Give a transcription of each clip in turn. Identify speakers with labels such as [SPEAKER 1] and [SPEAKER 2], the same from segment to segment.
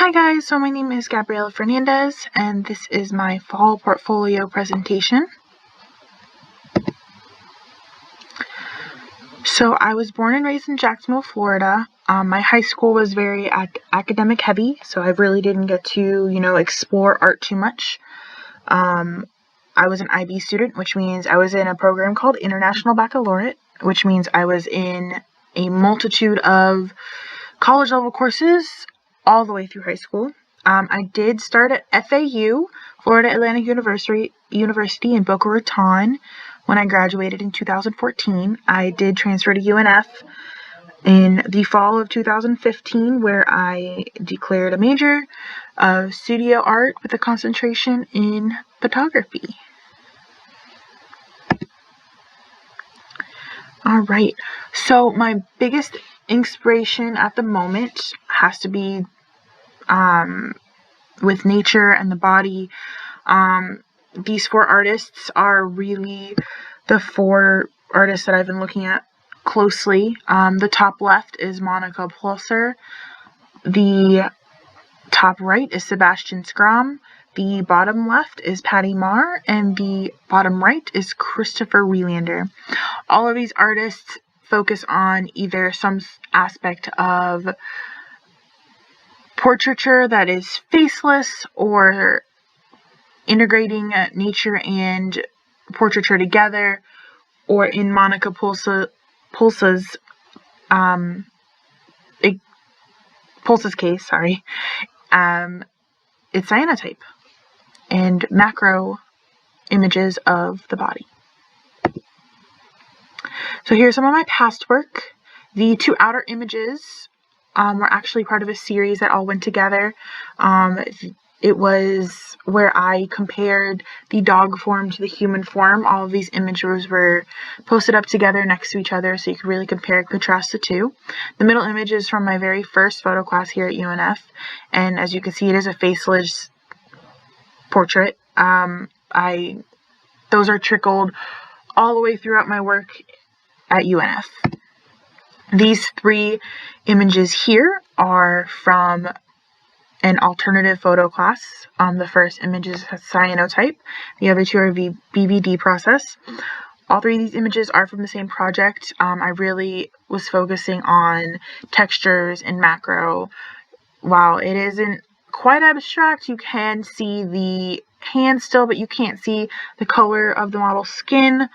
[SPEAKER 1] Hi guys, so my name is Gabriela Fernandez and this is my fall portfolio presentation. So I was born and raised in Jacksonville, Florida. My high school was very academic heavy, so I really didn't get to, explore art too much. I was an IB student, which means I was in a program called International Baccalaureate, which means I was in a multitude of college level courses all the way through high school. I did start at FAU, Florida Atlantic University in Boca Raton when I graduated in 2014. I did transfer to UNF in the fall of 2015, where I declared a major of studio art with a concentration in photography. Alright, so my biggest inspiration at the moment has to be with nature and the body. These four artists are really the four artists that I've been looking at closely. The top left is Monica Pulser. The top right is Sebastian Skram. The bottom left is Patty Marr, and the bottom right is Christopher Wiellander. All of these artists focus on either some aspect of portraiture that is faceless, or integrating nature and portraiture together, or in Monica Pulsa's case, it's cyanotype and macro images of the body. So here's some of my past work. The two outer images were actually part of a series that all went together. It was where I compared the dog form to the human form. All of these images were posted up together next to each other, so you could really compare and contrast the two. The middle image is from my very first photo class here at UNF, and as you can see, it is a faceless portrait. Those are trickled all the way throughout my work at UNF. These three images here are from an alternative photo class. The first image is cyanotype. The other two are BVD process. All three of these images are from the same project. I really was focusing on textures and macro. While it isn't quite abstract, you can see the hand still, but you can't see the color of the model's skin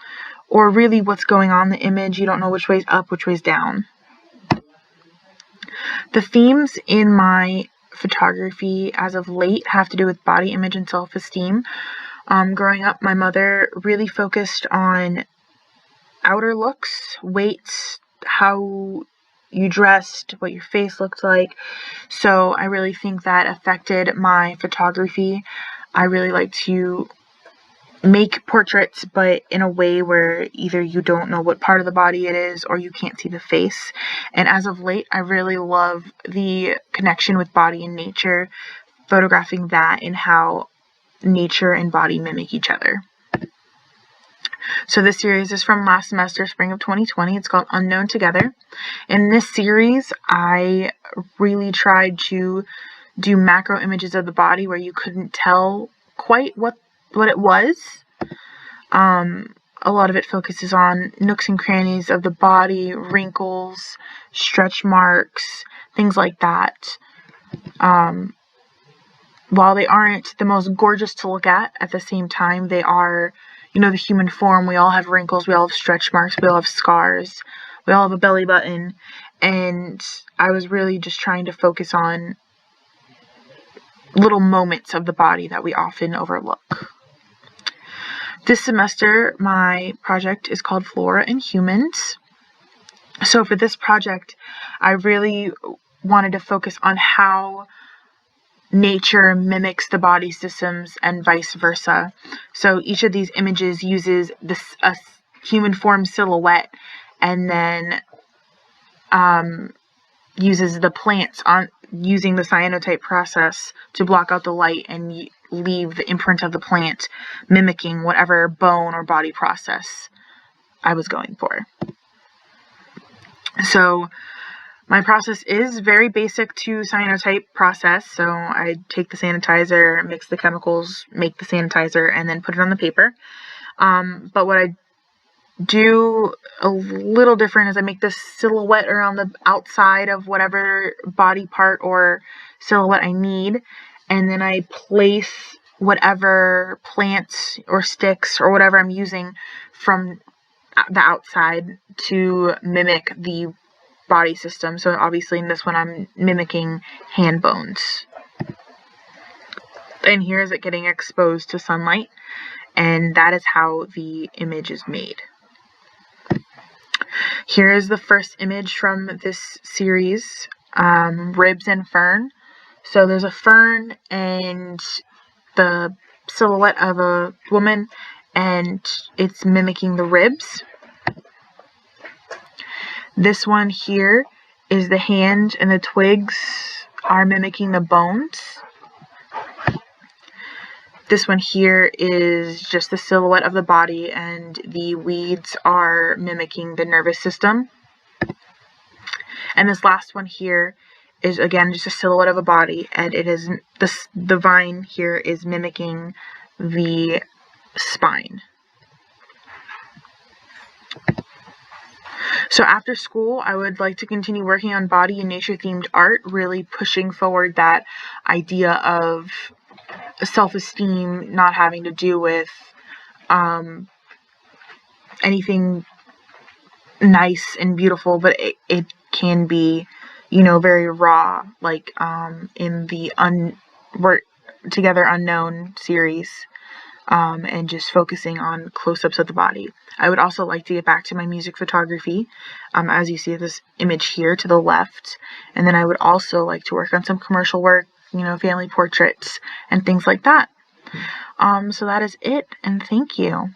[SPEAKER 1] or really what's going on in the image. You don't know which way's up, which way's down. The themes in my photography as of late have to do with body image and self-esteem. Growing up, my mother really focused on outer looks, weights, how you dressed, what your face looked like. So I really think that affected my photography. I really like to make portraits, but in a way where either you don't know what part of the body it is or you can't see the face. And as of late, I really love the connection with body and nature, photographing that and how nature and body mimic each other. So this series is from last semester, spring of 2020. It's called Unknown Together. In this series, I really tried to do macro images of the body where you couldn't tell quite what it was. A lot of it focuses on nooks and crannies of the body, wrinkles, stretch marks, things like that. While they aren't the most gorgeous to look at the same time, they are, the human form. We all have wrinkles, we all have stretch marks, we all have scars, we all have a belly button, and I was really just trying to focus on little moments of the body that we often overlook. This semester, my project is called Flora and Humans. So for this project, I really wanted to focus on how nature mimics the body systems and vice versa. So each of these images uses a human form silhouette, and then uses the plants using the cyanotype process to block out the light and leave the imprint of the plant, mimicking whatever bone or body process I was going for. So My process is very basic to cyanotype process. So I take the sanitizer, mix the chemicals, make the sanitizer, and then put it on the paper. But what I do a little different is I make this silhouette around the outside of whatever body part or silhouette I need, and then I place whatever plants or sticks or whatever I'm using from the outside to mimic the body system. So obviously in this one I'm mimicking hand bones. And here is it getting exposed to sunlight, and that is how the image is made. Here is the first image from this series, Ribs and Fern. So there's a fern and the silhouette of a woman, and it's mimicking the ribs. This one here is the hand, and the twigs are mimicking the bones. This one here is just the silhouette of the body, and the weeds are mimicking the nervous system. And this last one here is again just a silhouette of a body, and it is the vine here is mimicking the spine. So after school, I would like to continue working on body and nature-themed art, really pushing forward that idea of self-esteem not having to do with anything nice and beautiful, but it can be, very raw, like in the Work Together Unknown series. And just focusing on close-ups of the body. I would also like to get back to my music photography, as you see this image here to the left. And then I would also like to work on some commercial work, family portraits and things like that. So that is it, and thank you.